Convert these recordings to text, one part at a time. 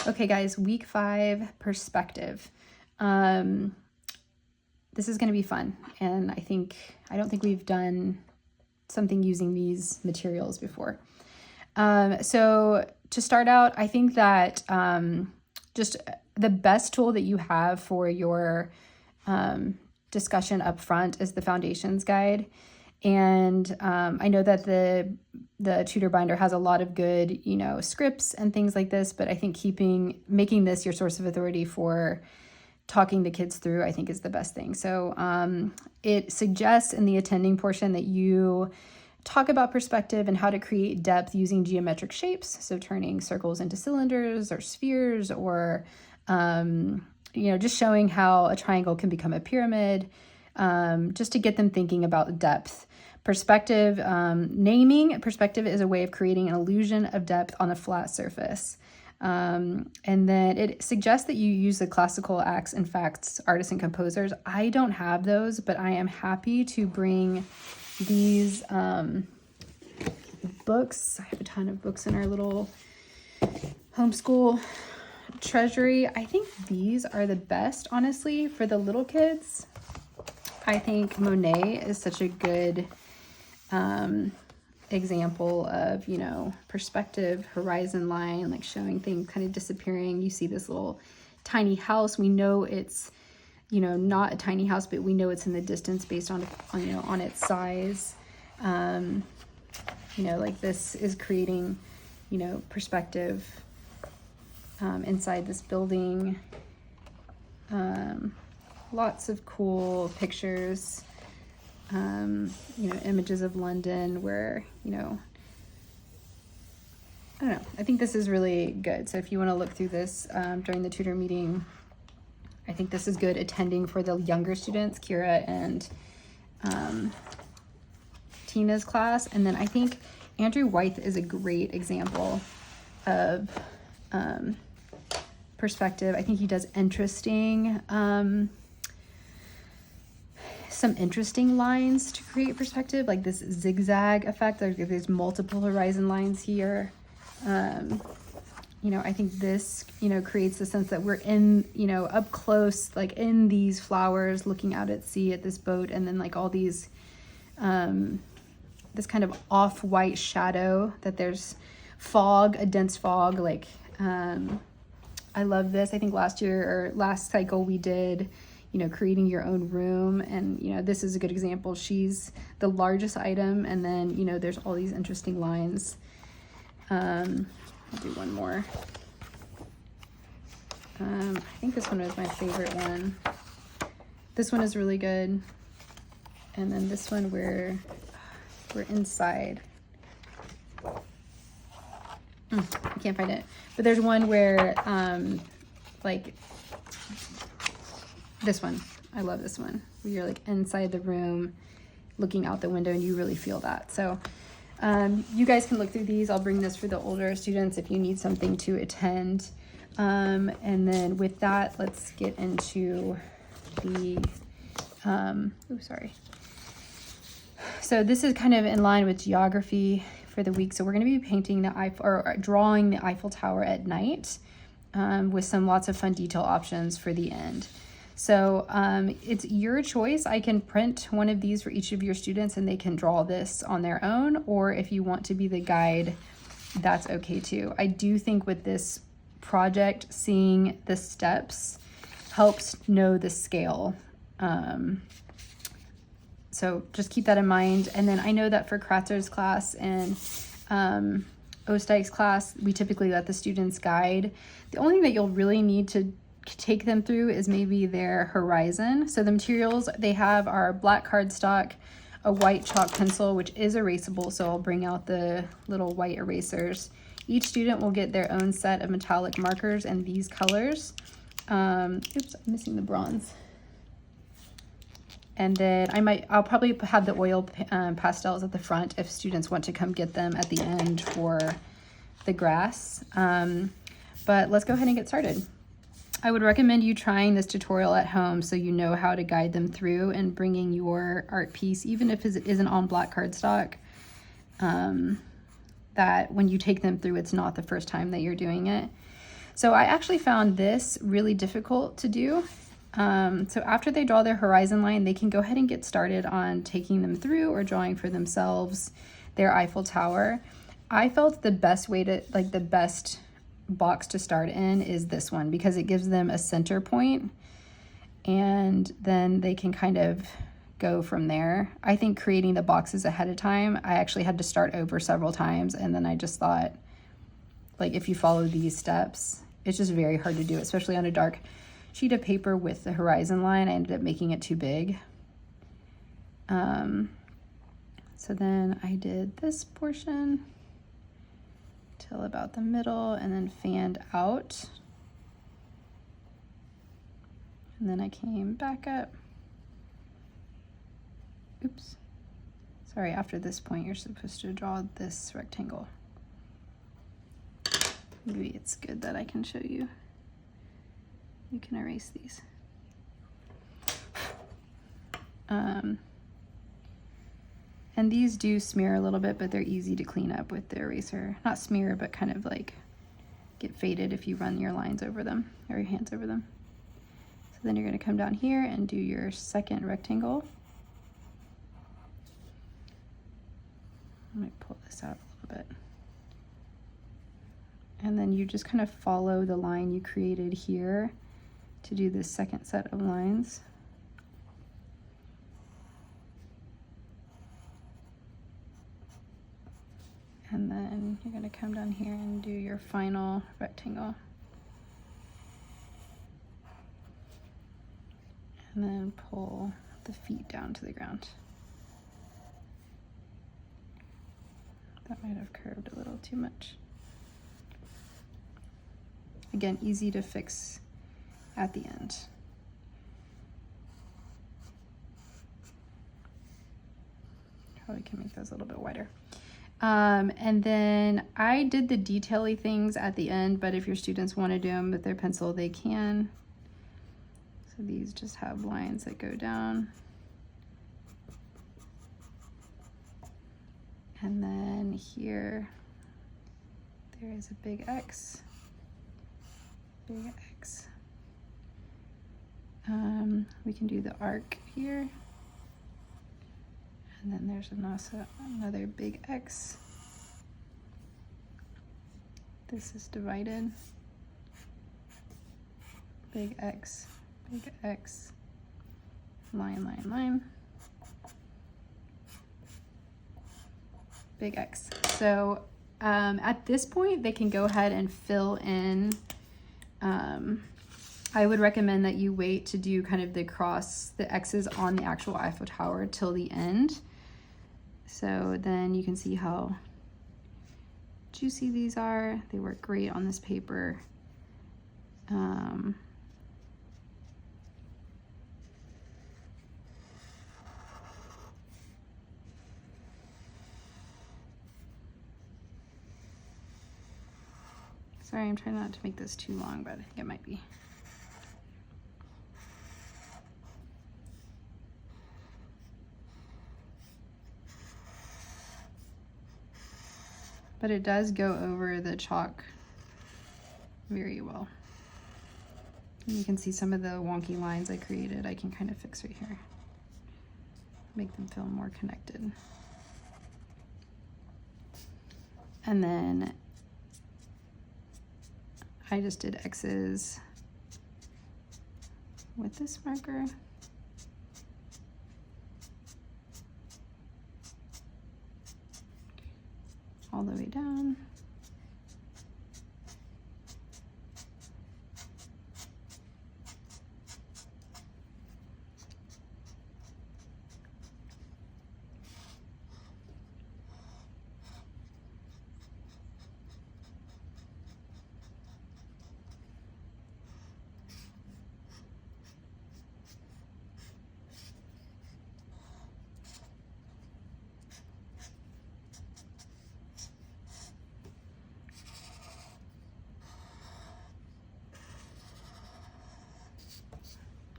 Okay, guys, week 5 perspective. This is going to be fun, and I don't think we've done something using these materials before. So to start out, I think that just the best tool that you have for your discussion up front is the foundations guide. And I know that the tutor binder has a lot of good, scripts and things like this, but I think making this your source of authority for talking the kids through, I think is the best thing. So it suggests in the attending portion that you talk about perspective and how to create depth using geometric shapes. So turning circles into cylinders or spheres, or, just showing how a triangle can become a pyramid, just to get them thinking about depth. Perspective, naming perspective is a way of creating an illusion of depth on a flat surface. And then it suggests that you use the classical acts and facts artists and composers. I don't have those, but I am happy to bring these books. I have a ton of books in our little homeschool treasury. I think these are the best, honestly, for the little kids. I think Monet is such a good example of, perspective, horizon line, like showing things kind of disappearing. You see this little tiny house. We know it's, not a tiny house, but we know it's in the distance based on its size. Like this is creating, perspective inside this building. Lots of cool pictures, images of London where, I don't know. I think this is really good. So if you want to look through this during the tutor meeting, I think this is good attending for the younger students, Kira and Tina's class. And then I think Andrew Wythe is a great example of perspective. I think he does some interesting lines to create perspective, like this zigzag effect. There's multiple horizon lines here. I think this, creates the sense that we're in, up close, like in these flowers, looking out at sea at this boat, and then like all these, this kind of off-white shadow, that there's fog, a dense fog. Like, I love this. I think last cycle we did, creating your own room, and this is a good example. She's the largest item, and then there's all these interesting lines. I'll do one more. I think this one was my favorite one. This one is really good. And then this one where we're inside. I can't find it, but there's one where like this one. I love this one, where you're like inside the room looking out the window and you really feel that. So you guys can look through these. I'll bring this for the older students if you need something to attend. And then with that, let's get into the, So this is kind of in line with geography for the week. So we're going to be painting drawing the Eiffel Tower at night, with lots of fun detail options for the end. So it's your choice. I can print one of these for each of your students and they can draw this on their own, or if you want to be the guide, that's okay too. I do think with this project, seeing the steps helps know the scale. So just keep that in mind. And then I know that for Kratzer's class and Osteich's class, we typically let the students guide. The only thing that you'll really need to take them through is maybe their horizon. So the materials they have are black cardstock, a white chalk pencil, which is erasable, so I'll bring out the little white erasers. Each student will get their own set of metallic markers and these colors. Oops, I'm missing the bronze. And then I'll probably have the oil pastels at the front if students want to come get them at the end for the grass. But let's go ahead and get started. I would recommend you trying this tutorial at home so you know how to guide them through and bringing your art piece, even if it isn't on black cardstock, that when you take them through, it's not the first time that you're doing it. So I actually found this really difficult to do. So after they draw their horizon line, they can go ahead and get started on taking them through or drawing for themselves their Eiffel Tower. I felt the best way to, like the best box to start in is this one, because it gives them a center point and then they can kind of go from there. I think creating the boxes ahead of time, I actually had to start over several times, and then I just thought, like, if you follow these steps, it's just very hard to do, especially on a dark sheet of paper with the horizon line. I ended up making it too big. So then I did this portion till about the middle and then fanned out. And then I came back up. Oops. Sorry, after this point, you're supposed to draw this rectangle. Maybe it's good that I can show you. You can erase these. And these do smear a little bit, but they're easy to clean up with the eraser. Not smear, but kind of like get faded if you run your lines over them or your hands over them. So then you're going to come down here and do your second rectangle. Let me pull this out a little bit. And then you just kind of follow the line you created here to do this second set of lines. And then you're going to come down here and do your final rectangle. And then pull the feet down to the ground. That might have curved a little too much. Again, easy to fix at the end. Probably can make those a little bit wider. And then I did the detail-y things at the end, but if your students want to do them with their pencil, they can. So these just have lines that go down. And then here, there is a big X. Big X. We can do the arc here. And then there's another big X. This is divided. Big X, line, line, line. Big X. So at this point, they can go ahead and fill in. I would recommend that you wait to do kind of the X's on the actual Eiffel Tower till the end. So then you can see how juicy these are. They work great on this paper. Sorry, I'm trying not to make this too long, but I think it might be. But it does go over the chalk very well. And you can see some of the wonky lines I created. I can kind of fix right here. Make them feel more connected. And then I just did X's with this marker. All the way down.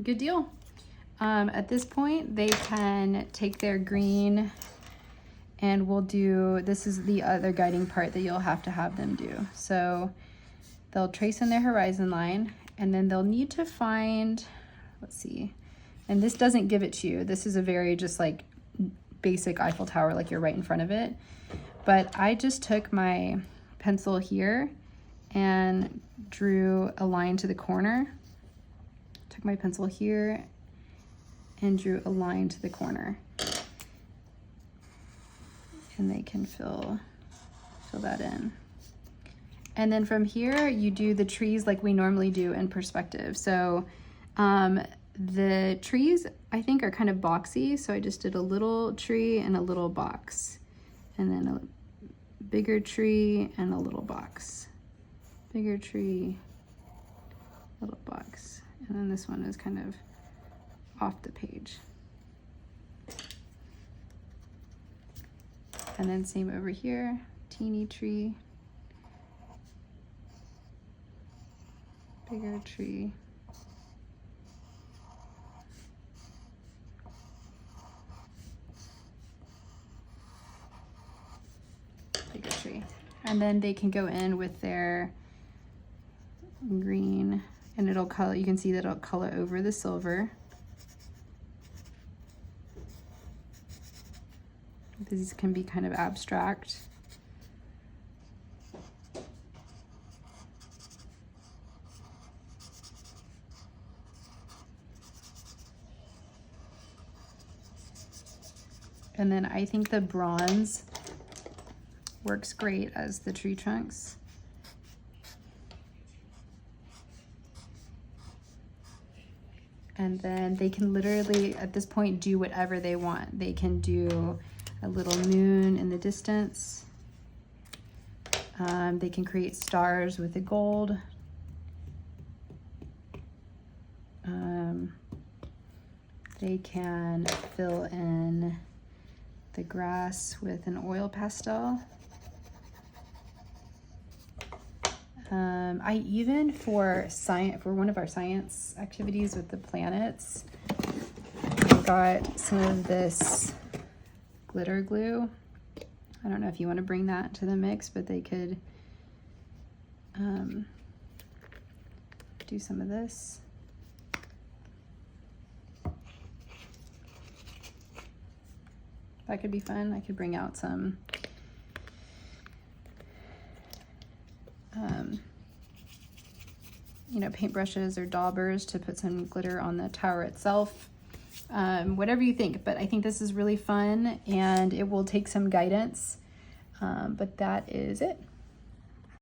Good deal. At this point, they can take their green and we'll do, this is the other guiding part that you'll have to have them do. So they'll trace in their horizon line, and then they'll need to find, let's see, and this doesn't give it to you. This is a very just like basic Eiffel Tower, like you're right in front of it. But I just took my pencil here and drew a line to the corner. Took my pencil here and drew a line to the corner. And they can fill that in. And then from here, you do the trees like we normally do in perspective. So the trees, I think, are kind of boxy. So I just did a little tree and a little box. And then a bigger tree and a little box. Bigger tree, little box. And then this one is kind of off the page. And then same over here, teeny tree, bigger tree, bigger tree. And then they can go in with their green, and it'll color, you can see that it'll color over the silver. These can be kind of abstract. And then I think the bronze works great as the tree trunks. And then they can literally, at this point, do whatever they want. They can do a little moon in the distance. They can create stars with the gold. They can fill in the grass with an oil pastel. I even, for one of our science activities with the planets, I got some of this glitter glue. I don't know if you want to bring that to the mix, but they could do some of this. That could be fun. I could bring out some you know, paintbrushes or daubers to put some glitter on the tower itself. Whatever you think, but I think this is really fun and it will take some guidance. But that is it.